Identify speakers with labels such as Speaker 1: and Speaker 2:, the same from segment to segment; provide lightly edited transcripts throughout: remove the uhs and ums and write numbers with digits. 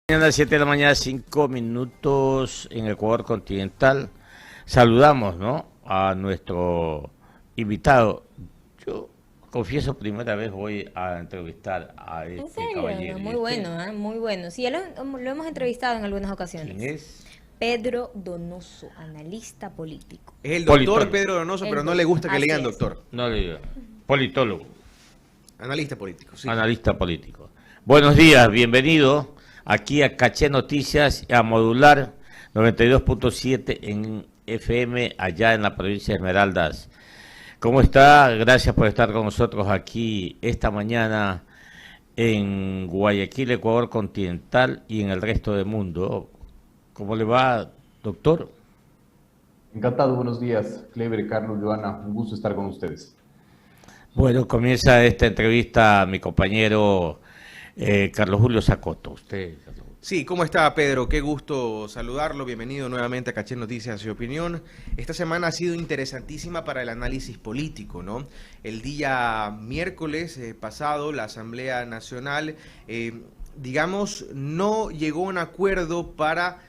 Speaker 1: Mañana 7 de la mañana, 5 minutos en Ecuador continental. Saludamos, ¿no?, a nuestro invitado. Yo confieso, primera vez voy a entrevistar a
Speaker 2: ¿En
Speaker 1: este
Speaker 2: serio?
Speaker 1: caballero. ¿Y
Speaker 2: Muy
Speaker 1: usted
Speaker 2: bueno, ¿eh? Muy bueno. Sí, ya lo hemos entrevistado en algunas
Speaker 1: quién
Speaker 2: ocasiones.
Speaker 1: es?
Speaker 2: Pedro Donoso, analista político.
Speaker 3: Es el doctor
Speaker 1: Politólogo.
Speaker 3: Pedro Donoso, pero
Speaker 2: El
Speaker 3: no le
Speaker 2: doctor,
Speaker 3: gusta que le
Speaker 2: así
Speaker 3: digan
Speaker 2: es.
Speaker 3: doctor.
Speaker 1: No le digo. Politólogo,
Speaker 3: Analista político, sí.
Speaker 1: analista político. Buenos días, bienvenido aquí a Caché Noticias, a Modular 92.7 en FM, allá en la provincia de Esmeraldas. ¿Cómo está? Gracias por estar con nosotros aquí esta mañana en Guayaquil, Ecuador continental y en el resto del mundo. ¿Cómo le va, doctor?
Speaker 4: Encantado, buenos días, Clever, Carlos, Joana, un gusto estar con ustedes.
Speaker 1: Bueno, comienza esta entrevista mi compañero Carlos Julio Sacoto. Usted, Carlos.
Speaker 3: Sí, ¿cómo está Pedro? Qué gusto saludarlo. Bienvenido nuevamente a Caché Noticias y Opinión. Esta semana ha sido interesantísima para el análisis político, ¿no? El día miércoles pasado, la Asamblea Nacional, digamos, no llegó a un acuerdo para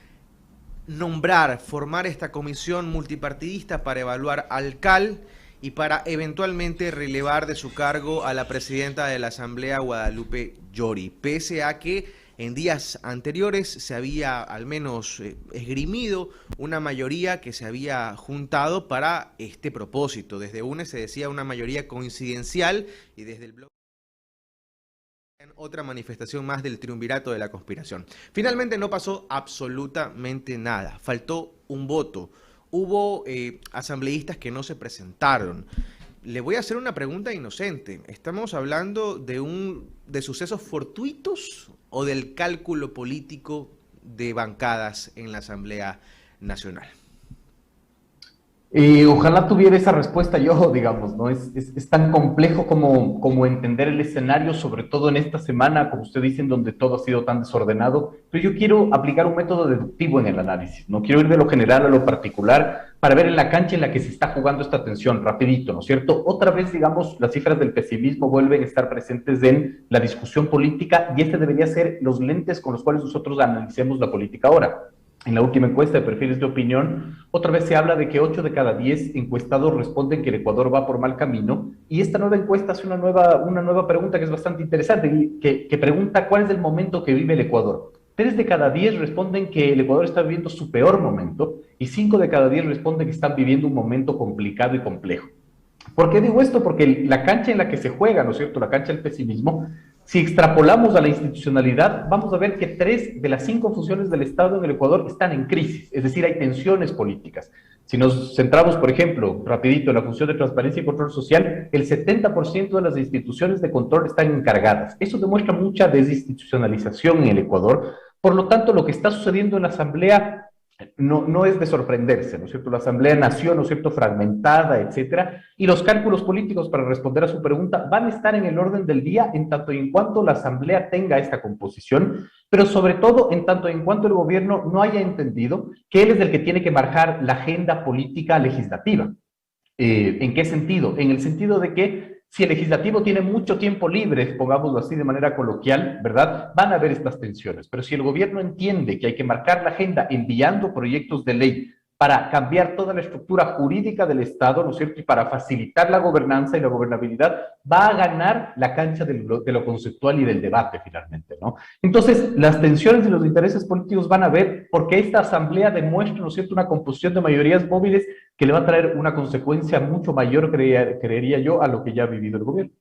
Speaker 3: formar esta comisión multipartidista para evaluar al CAL y para eventualmente relevar de su cargo a la presidenta de la Asamblea, Guadalupe Llori, pese a que en días anteriores se había al menos esgrimido una mayoría que se había juntado para este propósito. Desde UNE se decía una mayoría coincidencial y desde el bloque otra manifestación más del triunvirato de la conspiración. Finalmente no pasó absolutamente nada, faltó un voto. Hubo asambleístas que no se presentaron. Le voy a hacer una pregunta inocente. ¿Estamos hablando de sucesos fortuitos o del cálculo político de bancadas en la Asamblea Nacional?
Speaker 4: Ojalá tuviera esa respuesta yo, digamos, ¿no? Es tan complejo como entender el escenario, sobre todo en esta semana, como usted dice, en donde todo ha sido tan desordenado. Pero yo quiero aplicar un método deductivo en el análisis, ¿no? Quiero ir de lo general a lo particular para ver en la cancha en la que se está jugando esta tensión, rapidito, ¿no es cierto? Otra vez, digamos, las cifras del pesimismo vuelven a estar presentes en la discusión política y este debería ser los lentes con los cuales nosotros analicemos la política ahora. En la última encuesta de perfiles de opinión, otra vez se habla de que 8 de cada 10 encuestados responden que el Ecuador va por mal camino, y esta nueva encuesta hace una nueva pregunta que es bastante interesante, que pregunta cuál es el momento que vive el Ecuador. 3 de cada 10 responden que el Ecuador está viviendo su peor momento, y 5 de cada 10 responden que están viviendo un momento complicado y complejo. ¿Por qué digo esto? Porque la cancha en la que se juega, ¿no es cierto?, la cancha del pesimismo, si extrapolamos a la institucionalidad, vamos a ver que 3 de las 5 funciones del Estado en el Ecuador están en crisis, es decir, hay tensiones políticas. Si nos centramos, por ejemplo, rapidito, en la función de transparencia y control social, el 70% de las instituciones de control están encargadas. Eso demuestra mucha desinstitucionalización en el Ecuador. Por lo tanto, lo que está sucediendo en la Asamblea no es de sorprenderse, ¿no es cierto? La Asamblea nació, ¿no es cierto?, fragmentada, etcétera, y los cálculos políticos, para responder a su pregunta, van a estar en el orden del día en tanto y en cuanto la Asamblea tenga esta composición, pero sobre todo en tanto y en cuanto el gobierno no haya entendido que él es el que tiene que marcar la agenda política legislativa. ¿En qué sentido? En el sentido de que si el legislativo tiene mucho tiempo libre, pongámoslo así de manera coloquial, ¿verdad?, van a haber estas tensiones. Pero si el gobierno entiende que hay que marcar la agenda enviando proyectos de ley para cambiar toda la estructura jurídica del Estado, ¿no es cierto?, y para facilitar la gobernanza y la gobernabilidad, va a ganar la cancha de lo conceptual y del debate finalmente, ¿no? Entonces, las tensiones y los intereses políticos van a ver porque esta asamblea demuestra, ¿no es cierto?, una composición de mayorías móviles que le va a traer una consecuencia mucho mayor, creería yo, a lo que ya ha vivido el gobierno.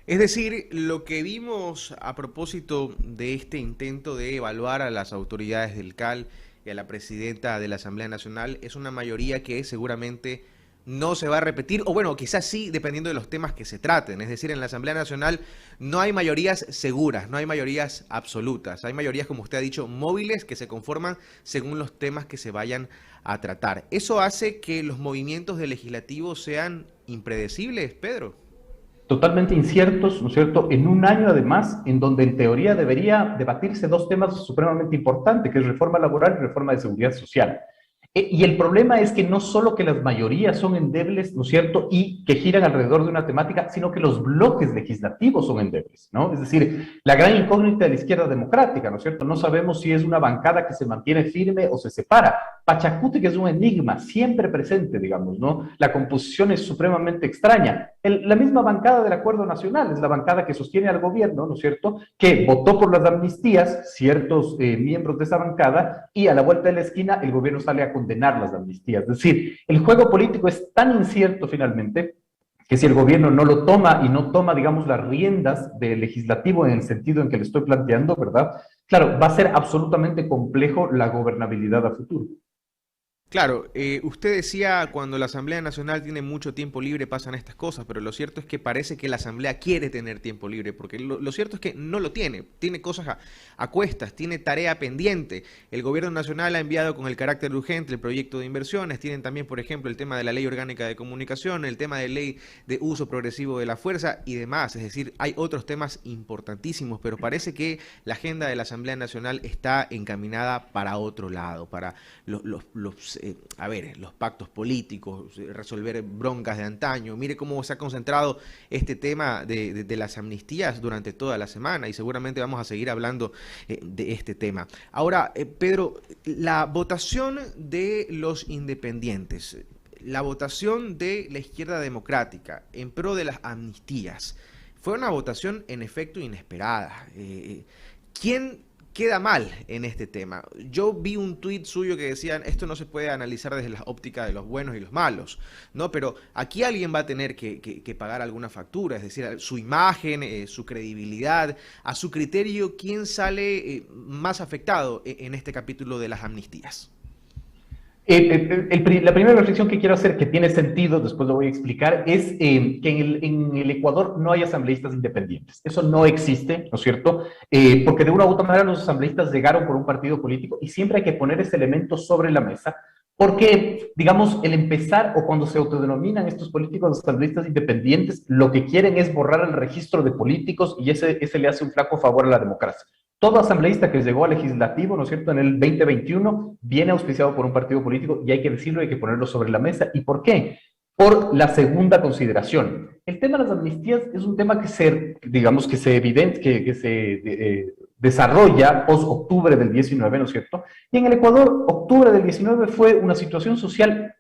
Speaker 3: Es decir, lo que vimos a propósito de este intento de evaluar a las autoridades del CAL y a la presidenta de la Asamblea Nacional es una mayoría que seguramente no se va a repetir, o bueno, quizás sí, dependiendo de los temas que se traten. Es decir, en la Asamblea Nacional no hay mayorías seguras, no hay mayorías absolutas. Hay mayorías, como usted ha dicho, móviles que se conforman según los temas que se vayan a tratar. ¿Eso hace que los movimientos del legislativo sean impredecibles, Pedro?
Speaker 4: Totalmente inciertos, ¿no es cierto?, en un año además, en donde en teoría debería debatirse dos temas supremamente importantes, que es reforma laboral y reforma de seguridad social. Y el problema es que no solo que las mayorías son endebles, ¿no es cierto?, y que giran alrededor de una temática, sino que los bloques legislativos son endebles, ¿no? Es decir, la gran incógnita de la izquierda democrática, ¿no es cierto? No sabemos si es una bancada que se mantiene firme o se separa. Pachacuti, que es un enigma, siempre presente, digamos, ¿no? La composición es supremamente extraña. La misma bancada del Acuerdo Nacional es la bancada que sostiene al gobierno, ¿no es cierto?, que votó por las amnistías, ciertos miembros de esa bancada, y a la vuelta de la esquina el gobierno sale a condenar las amnistías. Es decir, el juego político es tan incierto finalmente que si el gobierno no lo toma y no toma, digamos, las riendas del legislativo en el sentido en que le estoy planteando, ¿verdad? Claro, va a ser absolutamente complejo la gobernabilidad a futuro.
Speaker 3: Claro, usted decía cuando la Asamblea Nacional tiene mucho tiempo libre pasan estas cosas, pero lo cierto es que parece que la Asamblea quiere tener tiempo libre, porque lo cierto es que no lo tiene cosas a cuestas, tiene tarea pendiente. El Gobierno Nacional ha enviado con el carácter urgente el proyecto de inversiones, tienen también, por ejemplo, el tema de la Ley Orgánica de Comunicación, el tema de Ley de Uso Progresivo de la Fuerza y demás, es decir, hay otros temas importantísimos, pero parece que la agenda de la Asamblea Nacional está encaminada para otro lado, para los pactos políticos, resolver broncas de antaño. Mire cómo se ha concentrado este tema de las amnistías durante toda la semana y seguramente vamos a seguir hablando de este tema. Ahora, Pedro, la votación de los independientes, la votación de la izquierda democrática en pro de las amnistías, fue una votación en efecto inesperada. ¿Quién queda mal en este tema? Yo vi un tuit suyo que decía, esto no se puede analizar desde la óptica de los buenos y los malos, ¿no? Pero aquí alguien va a tener que pagar alguna factura, es decir, su imagen, su credibilidad, a su criterio, ¿quién sale más afectado en este capítulo de las amnistías?
Speaker 4: La primera reflexión que quiero hacer, que tiene sentido, después lo voy a explicar, es que en el Ecuador no hay asambleístas independientes. Eso no existe, ¿no es cierto? Porque de una u otra manera los asambleístas llegaron por un partido político y siempre hay que poner ese elemento sobre la mesa, porque, digamos, el empezar o cuando se autodenominan estos políticos asambleístas independientes, lo que quieren es borrar el registro de políticos y ese le hace un flaco favor a la democracia. Todo asambleísta que llegó al legislativo, ¿no es cierto?, en el 2021, viene auspiciado por un partido político y hay que decirlo, hay que ponerlo sobre la mesa. ¿Y por qué? Por la segunda consideración. El tema de las amnistías es un tema que se desarrolla post-octubre del 19, ¿no es cierto? Y en el Ecuador, octubre del 19 fue una situación social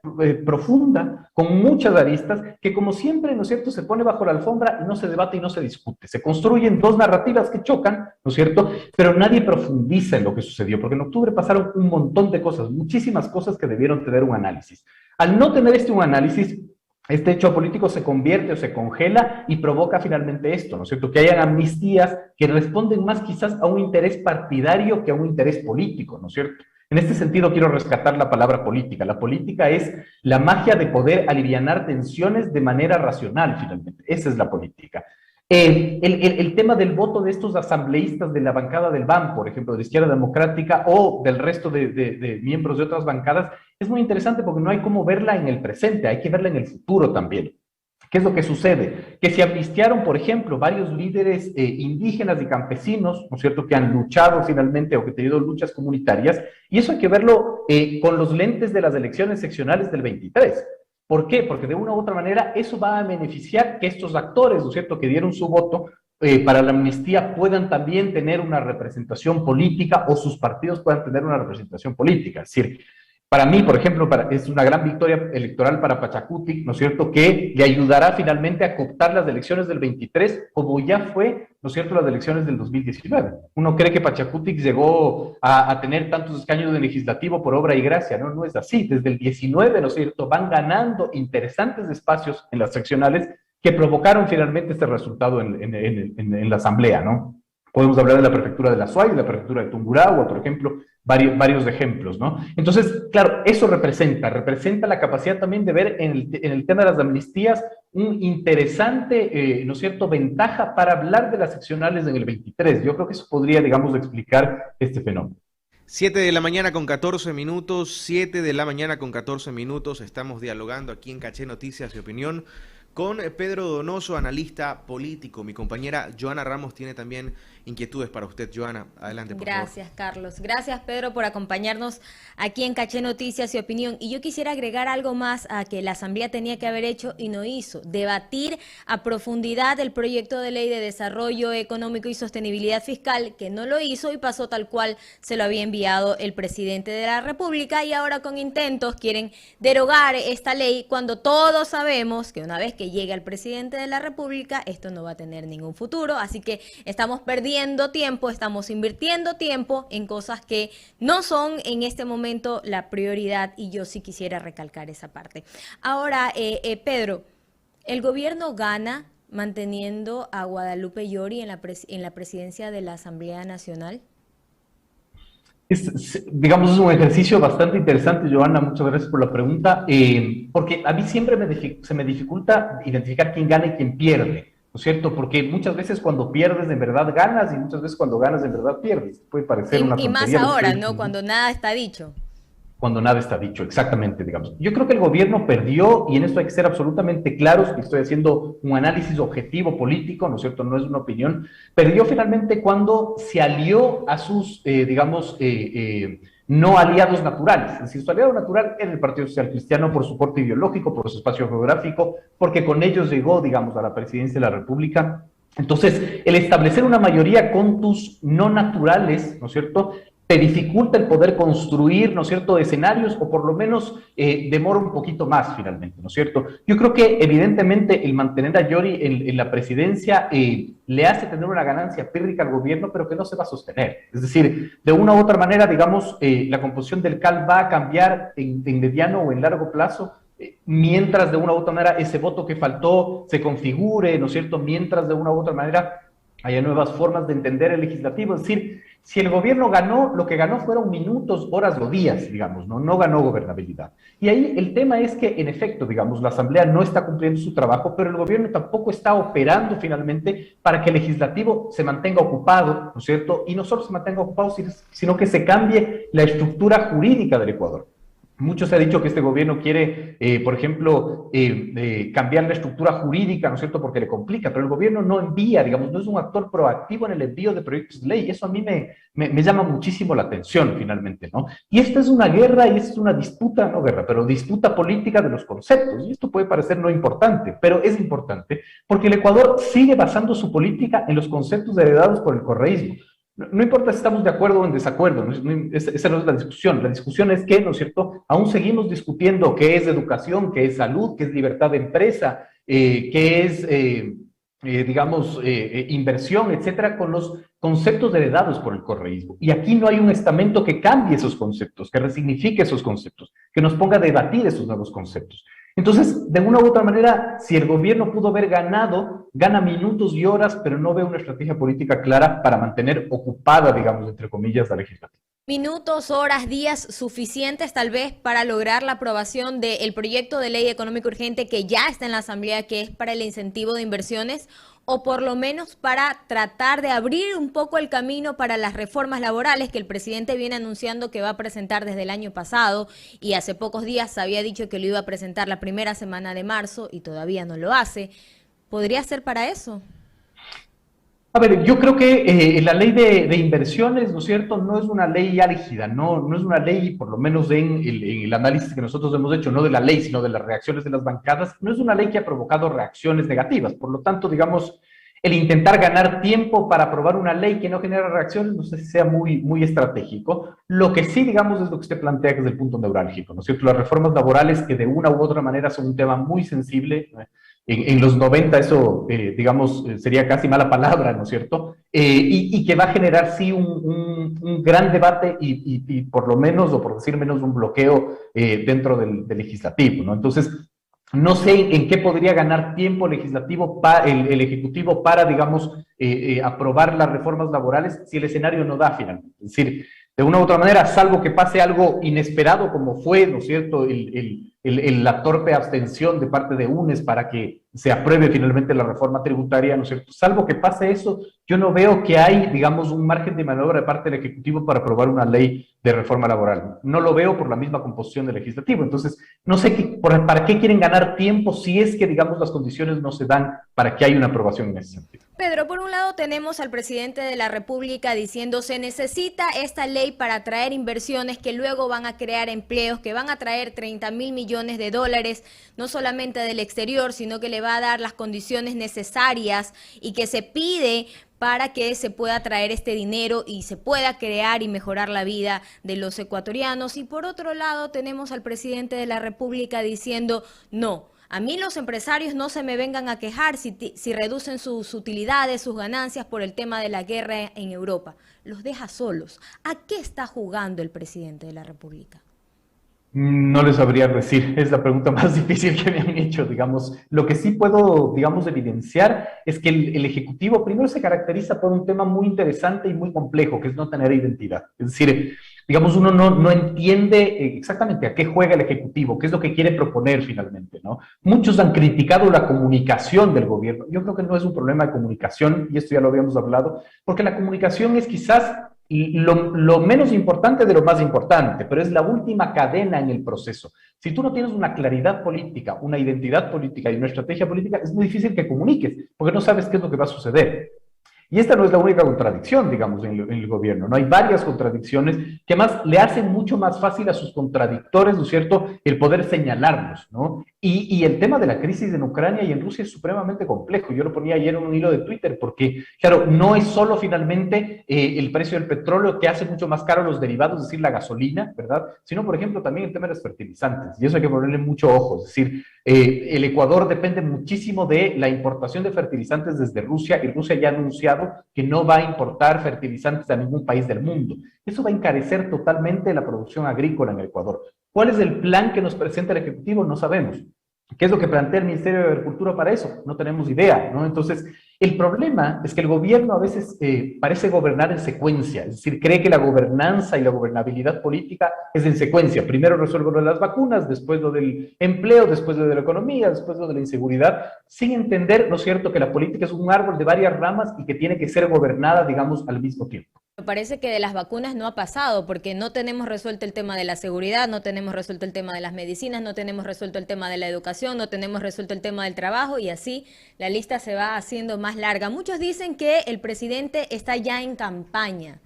Speaker 4: profunda, con muchas aristas, que como siempre, ¿no es cierto?, se pone bajo la alfombra y no se debate y no se discute. Se construyen dos narrativas que chocan, ¿no es cierto?, pero nadie profundiza en lo que sucedió, porque en octubre pasaron un montón de cosas, muchísimas cosas que debieron tener un análisis. Al no tener un análisis, este hecho político se convierte o se congela y provoca finalmente esto, ¿no es cierto?, que hayan amnistías que responden más quizás a un interés partidario que a un interés político, ¿no es cierto? En este sentido quiero rescatar la palabra política. La política es la magia de poder alivianar tensiones de manera racional, finalmente. Esa es la política. El tema del voto de estos asambleístas de la bancada del BAM, por ejemplo, de la izquierda democrática o del resto de miembros de otras bancadas, es muy interesante porque no hay cómo verla en el presente, hay que verla en el futuro también. ¿Qué es lo que sucede? Que se amnistiaron, por ejemplo, varios líderes indígenas y campesinos, ¿no es cierto?, que han luchado finalmente o que han tenido luchas comunitarias, y eso hay que verlo con los lentes de las elecciones seccionales del 23. ¿Por qué? Porque de una u otra manera eso va a beneficiar que estos actores, ¿no es cierto?, que dieron su voto para la amnistía puedan también tener una representación política o sus partidos puedan tener una representación política. Es decir, para mí, por ejemplo, es una gran victoria electoral para Pachacuti, ¿no es cierto?, que le ayudará finalmente a cooptar las elecciones del 23, como ya fue, ¿no es cierto?, las elecciones del 2019. Uno cree que Pachacuti llegó a tener tantos escaños de legislativo por obra y gracia, ¿no? No es así. Desde el 19, ¿no es cierto?, van ganando interesantes espacios en las seccionales que provocaron finalmente este resultado en la asamblea, ¿no? Podemos hablar de la prefectura de la Suay, de la prefectura de Tungurahua, por ejemplo, varios ejemplos, ¿no? Entonces, claro, eso representa la capacidad también de ver en el tema de las amnistías un interesante, ¿no es cierto?, ventaja para hablar de las seccionales en el 23. Yo creo que eso podría, digamos, explicar este fenómeno.
Speaker 3: 7 de la mañana con 14 minutos, 7 de la mañana con 14 minutos, estamos dialogando aquí en Caché Noticias y Opinión con Pedro Donoso, analista político. Mi compañera Joana Ramos tiene también inquietudes para usted. Joana, adelante, por favor.
Speaker 2: Gracias, Carlos. Gracias, Pedro, por acompañarnos aquí en Caché Noticias y Opinión. Y yo quisiera agregar algo más a que la Asamblea tenía que haber hecho y no hizo: debatir a profundidad el proyecto de ley de desarrollo económico y sostenibilidad fiscal, que no lo hizo y pasó tal cual se lo había enviado el presidente de la República, y ahora con intentos quieren derogar esta ley cuando todos sabemos que una vez que llegue al presidente de la República esto no va a tener ningún futuro. Así que estamos perdiendo tiempo, estamos invirtiendo tiempo en cosas que no son en este momento la prioridad, y yo sí quisiera recalcar esa parte. Ahora, Pedro, ¿el gobierno gana manteniendo a Guadalupe Llori en la presidencia de la Asamblea Nacional?
Speaker 4: Digamos, es un ejercicio bastante interesante, Joana, muchas gracias por la pregunta, porque a mí siempre se me dificulta identificar quién gana y quién pierde, ¿no es cierto? Porque muchas veces cuando pierdes de verdad ganas, y muchas veces cuando ganas de verdad pierdes. Puede parecer una tontería.
Speaker 2: Y más ahora, ¿no? Cuando nada está dicho.
Speaker 4: Cuando nada está dicho, exactamente, digamos. Yo creo que el gobierno perdió, y en esto hay que ser absolutamente claros, que estoy haciendo un análisis objetivo político, ¿no es cierto?, no es una opinión. Perdió finalmente cuando se alió a sus, no aliados naturales. Es decir, su aliado natural era el Partido Social Cristiano por su porte ideológico, por su espacio geográfico, porque con ellos llegó, digamos, a la presidencia de la República. Entonces, el establecer una mayoría con tus no naturales, ¿no es cierto?, te dificulta el poder construir, ¿no es cierto?, escenarios, o por lo menos demora un poquito más finalmente, ¿no es cierto? Yo creo que evidentemente el mantener a Llori en la presidencia le hace tener una ganancia pírrica al gobierno, pero que no se va a sostener. Es decir, de una u otra manera, digamos, la composición del CAL va a cambiar en mediano o en largo plazo, mientras de una u otra manera ese voto que faltó se configure, ¿no es cierto?, mientras de una u otra manera haya nuevas formas de entender el legislativo. Es decir, si el gobierno ganó, lo que ganó fueron minutos, horas o días, digamos, no ganó gobernabilidad. Y ahí el tema es que, en efecto, digamos, la Asamblea no está cumpliendo su trabajo, pero el gobierno tampoco está operando finalmente para que el legislativo se mantenga ocupado, ¿no es cierto? Y no solo se mantenga ocupado, sino que se cambie la estructura jurídica del Ecuador. Mucho se ha dicho que este gobierno quiere, por ejemplo, cambiar la estructura jurídica, ¿no es cierto?, porque le complica, pero el gobierno no envía, digamos, no es un actor proactivo en el envío de proyectos de ley. Eso a mí me llama muchísimo la atención, finalmente, ¿no? Y esta es una guerra, y esta es una disputa, no guerra, pero disputa política de los conceptos. Y esto puede parecer no importante, pero es importante, porque el Ecuador sigue basando su política en los conceptos heredados por el correísmo. No importa si estamos de acuerdo o en desacuerdo, esa no es la discusión es que, ¿no es cierto?, aún seguimos discutiendo qué es educación, qué es salud, qué es libertad de empresa, qué es, inversión, etcétera, con los conceptos heredados por el correísmo. Y aquí no hay un estamento que cambie esos conceptos, que resignifique esos conceptos, que nos ponga a debatir esos nuevos conceptos. Entonces, de una u otra manera, si el gobierno pudo haber ganado, gana minutos y horas, pero no ve una estrategia política clara para mantener ocupada, digamos, entre comillas, la legislatura.
Speaker 2: Minutos, horas, días suficientes tal vez para lograr la aprobación del proyecto de ley económico urgente que ya está en la Asamblea, que es para el incentivo de inversiones, o por lo menos para tratar de abrir un poco el camino para las reformas laborales que el presidente viene anunciando que va a presentar desde el año pasado, y hace pocos días había dicho que lo iba a presentar la primera semana de marzo y todavía no lo hace. ¿Podría ser para eso?
Speaker 4: A ver, yo creo que la ley de inversiones, ¿no es cierto?, no es una ley álgida, no es una ley, por lo menos en el análisis que nosotros hemos hecho, no de la ley, sino de las reacciones de las bancadas, no es una ley que ha provocado reacciones negativas. Por lo tanto, digamos, el intentar ganar tiempo para aprobar una ley que no genera reacciones, no sé si sea muy estratégico. Lo que sí, digamos, es lo que usted plantea, que es el punto neurálgico, ¿no es cierto?, las reformas laborales, que de una u otra manera son un tema muy sensible, ¿no? En los 90 eso, sería casi mala palabra, ¿no es cierto? Y que va a generar, sí, un gran debate y por lo menos, o por decir menos, un bloqueo dentro del legislativo, ¿no? Entonces, no sé en qué podría ganar tiempo el Ejecutivo para, digamos, aprobar las reformas laborales si el escenario no da finalmente. Es decir, de una u otra manera, salvo que pase algo inesperado, como fue, ¿no es cierto?, la torpe abstención de parte de UNES para que se apruebe finalmente la reforma tributaria, ¿no es cierto? Salvo que pase eso, yo no veo que hay, digamos, un margen de maniobra de parte del Ejecutivo para aprobar una ley de reforma laboral. No lo veo por la misma composición del Legislativo. Entonces, no sé para qué quieren ganar tiempo si es que, digamos, las condiciones no se dan para que haya una aprobación en ese sentido.
Speaker 2: Pedro, por un lado tenemos al presidente de la República diciendo se necesita esta ley para atraer inversiones que luego van a crear empleos, que van a traer 30.000 millones de dólares, no solamente del exterior, sino que le va a dar las condiciones necesarias y que se pide para que se pueda traer este dinero y se pueda crear y mejorar la vida de los ecuatorianos. Y por otro lado tenemos al presidente de la República diciendo no. A mí los empresarios no se me vengan a quejar si reducen sus utilidades, sus ganancias por el tema de la guerra en Europa. Los deja solos. ¿A qué está jugando el presidente de la República?
Speaker 4: No les sabría decir, es la pregunta más difícil que me han hecho, digamos. Lo que sí puedo, digamos, evidenciar es que el Ejecutivo primero se caracteriza por un tema muy interesante y muy complejo, que es no tener identidad. Es decir, digamos, uno no entiende exactamente a qué juega el Ejecutivo, qué es lo que quiere proponer finalmente, ¿no? Muchos han criticado la comunicación del gobierno. Yo creo que no es un problema de comunicación, y esto ya lo habíamos hablado, porque la comunicación es quizás lo menos importante de lo más importante, pero es la última cadena en el proceso. Si tú no tienes una claridad política, una identidad política y una estrategia política, es muy difícil que comuniques, porque no sabes qué es lo que va a suceder. Y esta no es la única contradicción, digamos, en el gobierno, ¿no? Hay varias contradicciones que además le hacen mucho más fácil a sus contradictores, ¿no es cierto?, el poder señalarlos, ¿no? Y el tema de la crisis en Ucrania y en Rusia es supremamente complejo. Yo lo ponía ayer en un hilo de Twitter porque, claro, no es solo finalmente el precio del petróleo que hace mucho más caro los derivados, es decir, la gasolina, ¿verdad? Sino, por ejemplo, también el tema de los fertilizantes. Y eso hay que ponerle mucho ojo. Es decir, el Ecuador depende muchísimo de la importación de fertilizantes desde Rusia, y Rusia ya ha anunciado que no va a importar fertilizantes a ningún país del mundo. Eso va a encarecer totalmente la producción agrícola en el Ecuador. ¿Cuál es el plan que nos presenta el Ejecutivo? No sabemos. ¿Qué es lo que plantea el Ministerio de Agricultura para eso? No tenemos idea, ¿no? Entonces, el problema es que el gobierno a veces parece gobernar en secuencia, es decir, cree que la gobernanza y la gobernabilidad política es en secuencia. Primero resuelvo lo de las vacunas, después lo del empleo, después lo de la economía, después lo de la inseguridad, sin entender, ¿no es cierto?, que la política es un árbol de varias ramas y que tiene que ser gobernada, digamos, al mismo tiempo.
Speaker 2: Me parece que de las vacunas no ha pasado, porque no tenemos resuelto el tema de la seguridad, no tenemos resuelto el tema de las medicinas, no tenemos resuelto el tema de la educación, no tenemos resuelto el tema del trabajo, y así la lista se va haciendo más larga. Muchos dicen que el presidente está ya en campaña.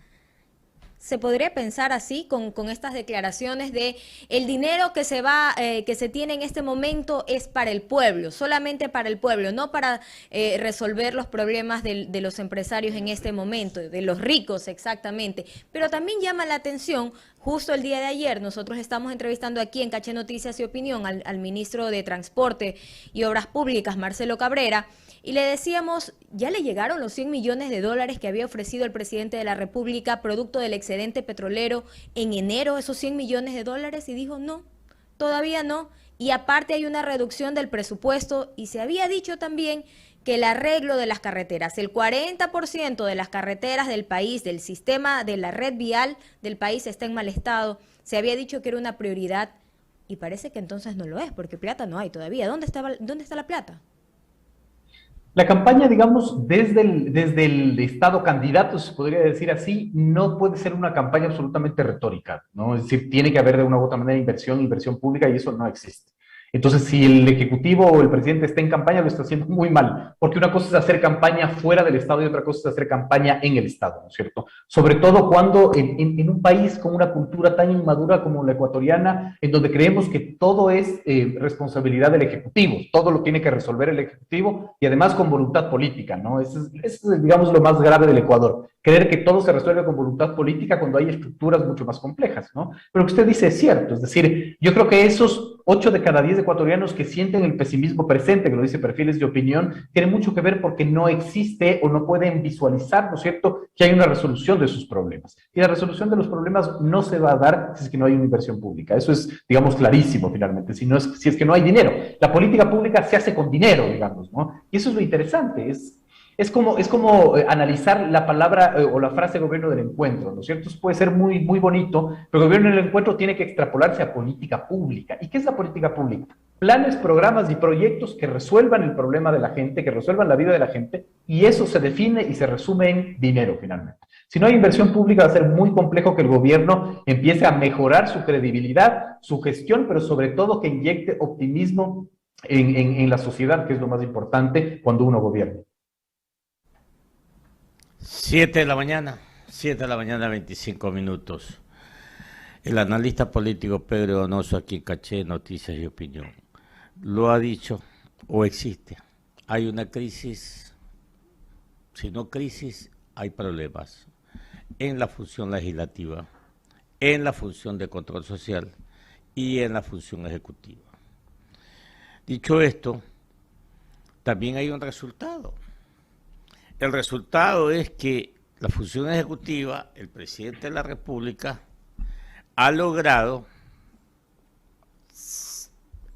Speaker 2: ¿Se podría pensar así con estas declaraciones de el dinero que se tiene en este momento es para el pueblo, solamente para el pueblo, no para resolver los problemas de los empresarios en este momento, de los ricos exactamente? Pero también llama la atención, justo el día de ayer nosotros estamos entrevistando aquí en Caché Noticias y Opinión al ministro de Transporte y Obras Públicas, Marcelo Cabrera, y le decíamos, ¿ya le llegaron los 100 millones de dólares que había ofrecido el presidente de la República producto del excedente petrolero en enero, esos 100 millones de dólares? Y dijo, no, todavía no. Y aparte hay una reducción del presupuesto, y se había dicho también que el arreglo de las carreteras, el 40% de las carreteras del país, del sistema de la red vial del país está en mal estado. Se había dicho que era una prioridad y parece que entonces no lo es, porque plata no hay todavía. ¿Dónde está la plata?
Speaker 4: La campaña, digamos, desde el Estado candidato, se podría decir así, no puede ser una campaña absolutamente retórica, ¿no? Es decir, tiene que haber de una u otra manera inversión pública, y eso no existe. Entonces, si el Ejecutivo o el presidente está en campaña, lo está haciendo muy mal, porque una cosa es hacer campaña fuera del Estado y otra cosa es hacer campaña en el Estado, ¿no es cierto? Sobre todo cuando en un país con una cultura tan inmadura como la ecuatoriana, en donde creemos que todo es responsabilidad del Ejecutivo, todo lo tiene que resolver el Ejecutivo, y además con voluntad política, ¿no? Eso es, digamos, lo más grave del Ecuador, creer que todo se resuelve con voluntad política cuando hay estructuras mucho más complejas, ¿no? Pero lo que usted dice es cierto, es decir, yo creo que esos 8 de cada 10 ecuatorianos que sienten el pesimismo presente, que lo dice Perfiles de Opinión, tiene mucho que ver porque no existe o no pueden visualizar, ¿no es cierto?, que hay una resolución de sus problemas. Y la resolución de los problemas no se va a dar si es que no hay una inversión pública. Eso es, digamos, clarísimo finalmente, si es que no hay dinero. La política pública se hace con dinero, digamos, ¿no? Y eso es lo interesante, es Es como analizar la palabra o la frase gobierno del encuentro, ¿no es cierto? Eso puede ser muy, muy bonito, pero el gobierno del encuentro tiene que extrapolarse a política pública. ¿Y qué es la política pública? Planes, programas y proyectos que resuelvan el problema de la gente, que resuelvan la vida de la gente, y eso se define y se resume en dinero finalmente. Si no hay inversión pública va a ser muy complejo que el gobierno empiece a mejorar su credibilidad, su gestión, pero sobre todo que inyecte optimismo en la sociedad, que es lo más importante cuando uno gobierna.
Speaker 1: 7 de la mañana, 25 minutos. El analista político Pedro Donoso, aquí Caché, Noticias y Opinión, lo ha dicho o existe. Hay una crisis, si no crisis, hay problemas en la función legislativa, en la función de control social y en la función ejecutiva. Dicho esto, también hay un resultado. El resultado es que la función ejecutiva, el presidente de la República, ha logrado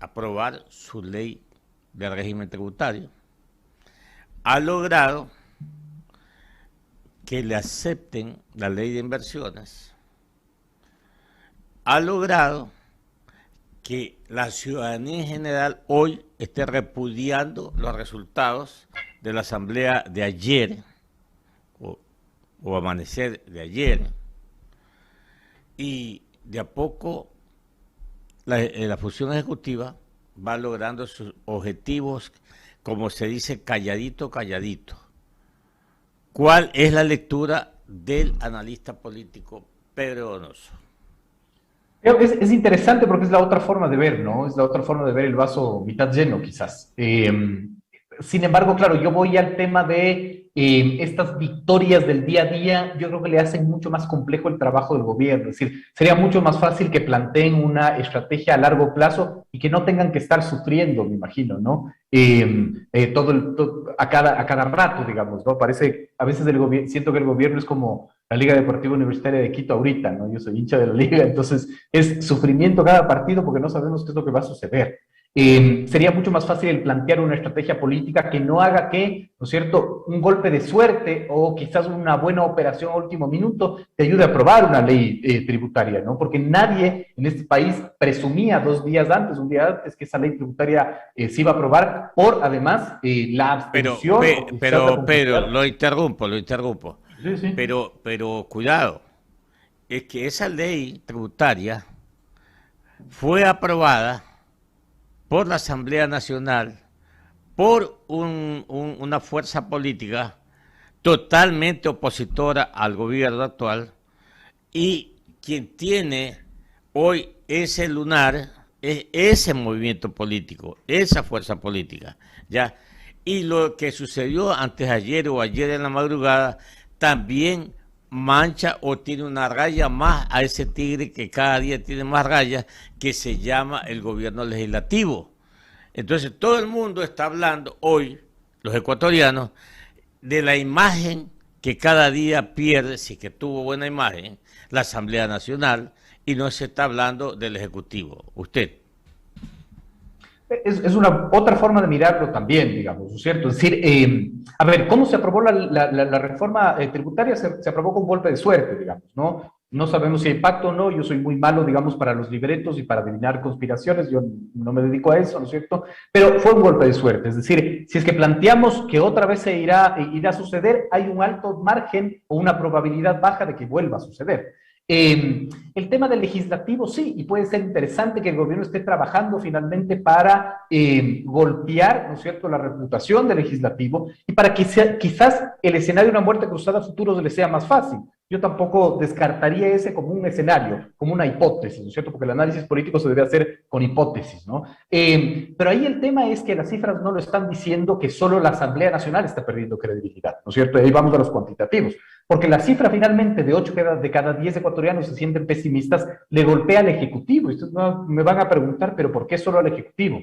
Speaker 1: aprobar su ley de régimen tributario, ha logrado que le acepten la ley de inversiones, ha logrado que la ciudadanía en general hoy esté repudiando los resultados de la asamblea de ayer o amanecer de ayer, y de a poco la función ejecutiva va logrando sus objetivos, como se dice, calladito, calladito. ¿Cuál es la lectura del analista político Pedro Donoso?
Speaker 4: Es interesante porque es la otra forma de ver, ¿no? Es la otra forma de ver el vaso mitad lleno, quizás. Sin embargo, claro, yo voy al tema de estas victorias del día a día. Yo creo que le hacen mucho más complejo el trabajo del gobierno. Es decir, sería mucho más fácil que planteen una estrategia a largo plazo y que no tengan que estar sufriendo, me imagino, ¿no? A cada rato, digamos, ¿no? Parece, a veces siento que el gobierno es como la Liga Deportiva Universitaria de Quito ahorita, ¿no? Yo soy hincha de la liga, entonces es sufrimiento cada partido porque no sabemos qué es lo que va a suceder. Sería mucho más fácil el plantear una estrategia política que no haga que, ¿no es cierto?, un golpe de suerte o quizás una buena operación a último minuto te ayude a aprobar una ley tributaria, ¿no? Porque nadie en este país presumía un día antes, que esa ley tributaria se iba a aprobar por, además, la abstención.
Speaker 1: Pero, lo interrumpo.
Speaker 4: Sí, sí.
Speaker 1: Pero cuidado, es que esa ley tributaria fue aprobada por la Asamblea Nacional, por una fuerza política totalmente opositora al gobierno actual, y quien tiene hoy ese lunar es ese movimiento político, esa fuerza política, ¿ya? Y lo que sucedió antes ayer o ayer en la madrugada también mancha o tiene una raya más a ese tigre que cada día tiene más rayas, que se llama el gobierno legislativo. Entonces todo el mundo está hablando hoy, los ecuatorianos, de la imagen que cada día pierde, si que tuvo buena imagen, la Asamblea Nacional, y no se está hablando del Ejecutivo. Usted.
Speaker 4: Es una otra forma de mirarlo también, digamos, ¿no es cierto? Es decir, a ver, ¿cómo se aprobó la reforma tributaria? Se aprobó con golpe de suerte, digamos, ¿no? No sabemos si hay pacto o no. Yo soy muy malo, digamos, para los libretos y para adivinar conspiraciones. Yo no me dedico a eso, ¿no es cierto? Pero fue un golpe de suerte. Es decir, si es que planteamos que otra vez irá a suceder, hay un alto margen o una probabilidad baja de que vuelva a suceder. El tema del legislativo, sí, y puede ser interesante que el gobierno esté trabajando finalmente para golpear, ¿no es cierto?, la reputación del legislativo, y para que quizás el escenario de una muerte cruzada a futuro le sea más fácil. Yo tampoco descartaría ese como un escenario, como una hipótesis, ¿no es cierto?, porque el análisis político se debe hacer con hipótesis, ¿no? Pero ahí el tema es que las cifras no lo están diciendo, que solo la Asamblea Nacional está perdiendo credibilidad, ¿no es cierto? Ahí vamos a los cuantitativos. Porque la cifra finalmente de 8 de cada 10 ecuatorianos se sienten pesimistas, le golpea al Ejecutivo. Y ustedes me van a preguntar, ¿pero por qué solo al Ejecutivo?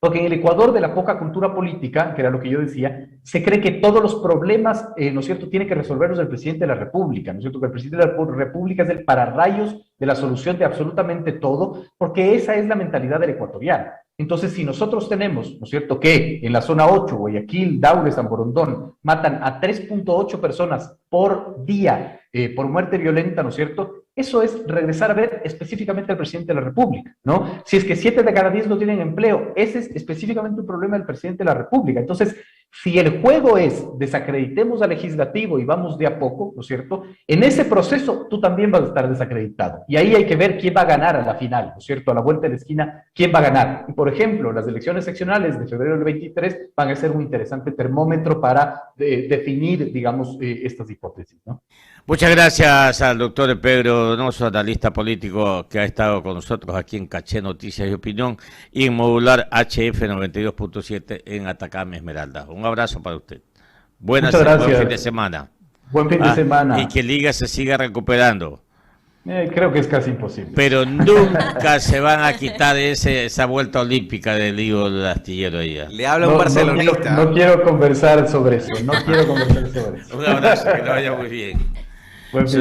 Speaker 4: Porque en el Ecuador de la poca cultura política, que era lo que yo decía, se cree que todos los problemas, ¿no es cierto?, tiene que resolverlos el presidente de la República, ¿no es cierto?, que el presidente de la República es el pararrayos de la solución de absolutamente todo, porque esa es la mentalidad del ecuatoriano. Entonces, si nosotros tenemos, ¿no es cierto?, que en la zona 8, Guayaquil, Daule, San Borondón, matan a 3.8 personas por día por muerte violenta, ¿no es cierto?, eso es regresar a ver específicamente al presidente de la República, ¿no? Si es que 7 de cada 10 no tienen empleo, ese es específicamente un problema del presidente de la República. Entonces, si el juego es desacreditemos al legislativo y vamos de a poco, ¿no es cierto?, en ese proceso tú también vas a estar desacreditado. Y ahí hay que ver quién va a ganar a la final, ¿no es cierto?, a la vuelta de la esquina, quién va a ganar. Y, por ejemplo, las elecciones seccionales de febrero del 23 van a ser un interesante termómetro para definir, digamos, estas hipótesis, ¿no?
Speaker 1: Muchas gracias al doctor Pedro Donoso, analista político que ha estado con nosotros aquí en Caché Noticias y Opinión y en Modular HF 92.7 en Atacama, Esmeralda. Un abrazo para usted. Buen fin de semana.
Speaker 4: Buen fin de semana.
Speaker 1: Y que Liga se siga recuperando.
Speaker 4: Creo que es casi imposible.
Speaker 1: Pero nunca se van a quitar esa vuelta olímpica del Lío del Astillero ahí.
Speaker 3: Le habla un barcelonista.
Speaker 4: No quiero conversar sobre eso. Un abrazo, que lo vaya muy bien. Buen fin.